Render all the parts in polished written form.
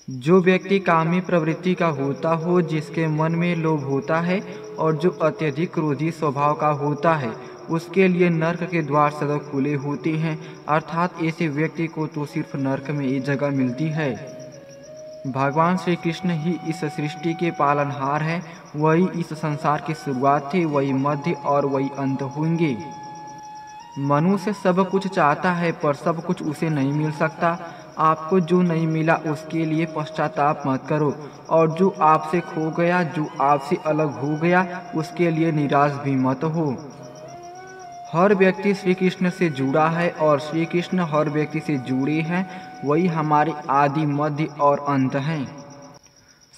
जो व्यक्ति कामी प्रवृत्ति का होता हो, जिसके मन में लोभ होता है और जो अत्यधिक क्रोधी स्वभाव का होता है, उसके लिए नर्क के द्वार सदैव खुले होते हैं। अर्थात ऐसे व्यक्ति को तो सिर्फ नर्क में एक जगह मिलती है। भगवान श्री कृष्ण ही इस सृष्टि के पालनहार हैं। वही इस संसार की शुरुआत थे, वही मध्य और वही अंत होंगे। मनुष्य सब कुछ चाहता है पर सब कुछ उसे नहीं मिल सकता। आपको जो नहीं मिला उसके लिए पश्चाताप मत करो, और जो आपसे खो गया, जो आपसे अलग हो गया, उसके लिए निराश भी मत हो। हर व्यक्ति श्री कृष्ण से जुड़ा है और श्री कृष्ण हर व्यक्ति से जुड़े हैं। वही हमारे आदि, मध्य और अंत हैं।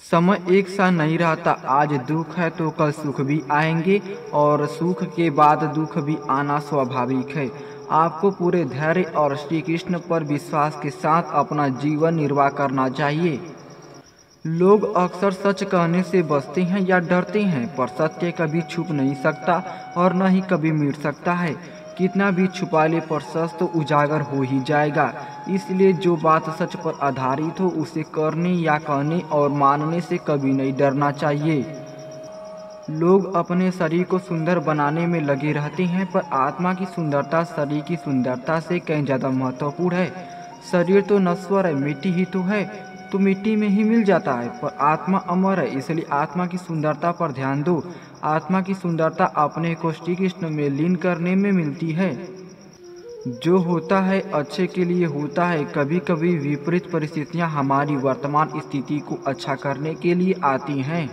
समय एक सा नहीं रहता। आज दुख है तो कल सुख भी आएंगे और सुख के बाद दुख भी आना स्वाभाविक है। आपको पूरे धैर्य और श्री कृष्ण पर विश्वास के साथ अपना जीवन निर्वाह करना चाहिए। लोग अक्सर सच कहने से बचते हैं या डरते हैं, पर सत्य कभी छुप नहीं सकता और न ही कभी मिट सकता है। कितना भी छुपा ले पर सच तो उजागर हो ही जाएगा। इसलिए जो बात सच पर आधारित हो उसे करने या कहने और मानने से कभी नहीं डरना चाहिए। लोग अपने शरीर को सुंदर बनाने में लगे रहते हैं, पर आत्मा की सुंदरता शरीर की सुंदरता से कहीं ज़्यादा महत्वपूर्ण है। शरीर तो नश्वर है, मिट्टी ही तो है, तो मिट्टी में ही मिल जाता है, पर आत्मा अमर है। इसलिए आत्मा की सुंदरता पर ध्यान दो। आत्मा की सुंदरता अपने को श्री कृष्ण में लीन करने में मिलती है। जो होता है अच्छे के लिए होता है। कभी कभी विपरीत परिस्थितियां हमारी वर्तमान स्थिति को अच्छा करने के लिए आती हैं।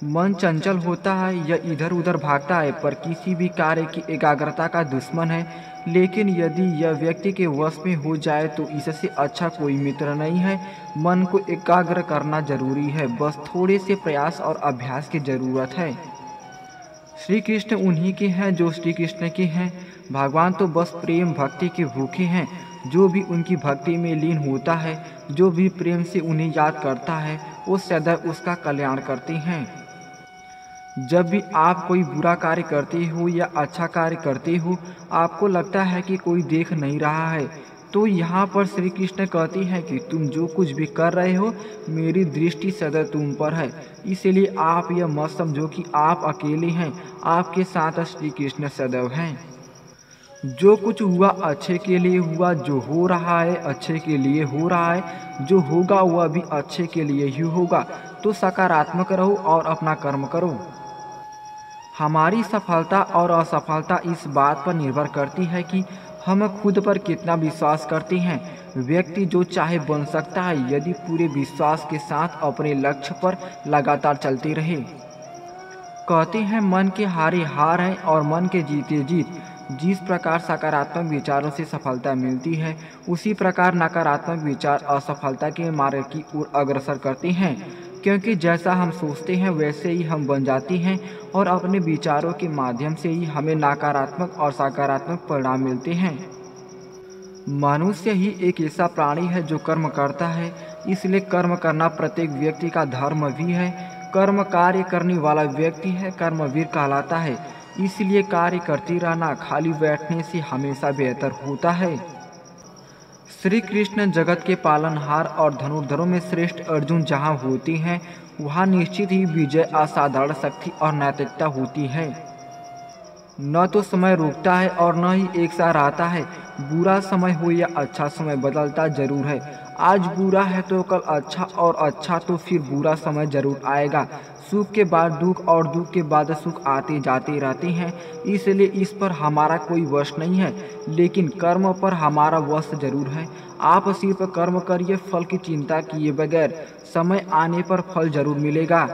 मन चंचल होता है या इधर उधर भागता है, पर किसी भी कार्य की एकाग्रता का दुश्मन है। लेकिन यदि यह व्यक्ति के वश में हो जाए तो इससे अच्छा कोई मित्र नहीं है। मन को एकाग्र करना जरूरी है, बस थोड़े से प्रयास और अभ्यास की जरूरत है। श्री कृष्ण उन्हीं के हैं जो श्री कृष्ण के हैं। भगवान तो बस प्रेम भक्ति के भूखे हैं। जो भी उनकी भक्ति में लीन होता है, जो भी प्रेम से उन्हें याद करता है, वो सदैव उसका कल्याण करते हैं। जब भी आप कोई बुरा कार्य करते हो या अच्छा कार्य करते हो, आपको लगता है कि कोई देख नहीं रहा है, तो यहाँ पर श्री कृष्ण कहते हैं कि तुम जो कुछ भी कर रहे हो, मेरी दृष्टि सदैव तुम पर है। इसलिए आप यह मत समझो कि आप अकेले हैं, आपके साथ श्री कृष्ण सदैव हैं। जो कुछ हुआ अच्छे के लिए हुआ, जो हो रहा है अच्छे के लिए हो रहा है, जो होगा वह भी अच्छे के लिए ही होगा। तो सकारात्मक रहो और अपना कर्म करो। हमारी सफलता और असफलता इस बात पर निर्भर करती है कि हम खुद पर कितना विश्वास करते हैं। व्यक्ति जो चाहे बन सकता है यदि पूरे विश्वास के साथ अपने लक्ष्य पर लगातार चलते रहे। कहते हैं मन के हारे हार हैं और मन के जीते जीत। जिस प्रकार सकारात्मक विचारों से सफलता मिलती है, उसी प्रकार नकारात्मक विचार असफलता के मार्ग की ओर अग्रसर करते हैं। क्योंकि जैसा हम सोचते हैं वैसे ही हम बन जाते हैं, और अपने विचारों के माध्यम से ही हमें नकारात्मक और सकारात्मक परिणाम मिलते हैं। मनुष्य ही एक ऐसा प्राणी है जो कर्म करता है, इसलिए कर्म करना प्रत्येक व्यक्ति का धर्म भी है। कर्म कार्य करने वाला व्यक्ति है कर्मवीर कहलाता है। इसलिए कार्य करते रहना खाली बैठने से हमेशा बेहतर होता है। श्री कृष्ण जगत के पालनहार और धनुर्धरों में श्रेष्ठ अर्जुन जहाँ होते हैं, वहाँ निश्चित ही विजय, असाधारण शक्ति और नैतिकता होती है। न तो समय रुकता है और न ही एक सा रहता है। बुरा समय हो या अच्छा समय बदलता जरूर है। आज बुरा है तो कल अच्छा, और अच्छा तो फिर बुरा समय जरूर आएगा। सुख के बाद दुख और दुख के बाद सुख आते जाते रहते हैं। इसलिए इस पर हमारा कोई वश नहीं है, लेकिन कर्म पर हमारा वश जरूर है। आप सिर्फ कर्म करिए, फल की चिंता किए बगैर। समय आने पर फल जरूर मिलेगा।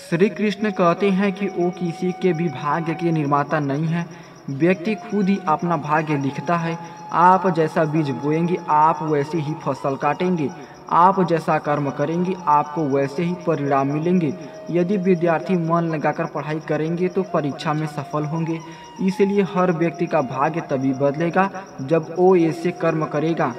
श्री कृष्ण कहते हैं कि वो किसी के भी भाग्य के निर्माता नहीं है। व्यक्ति खुद ही अपना भाग्य लिखता है। आप जैसा बीज बोएंगे आप वैसे ही फसल काटेंगे। आप जैसा कर्म करेंगे आपको वैसे ही परिणाम मिलेंगे। यदि विद्यार्थी मन लगाकर पढ़ाई करेंगे तो परीक्षा में सफल होंगे। इसलिए हर व्यक्ति का भाग्य तभी बदलेगा जब वो ऐसे कर्म करेगा।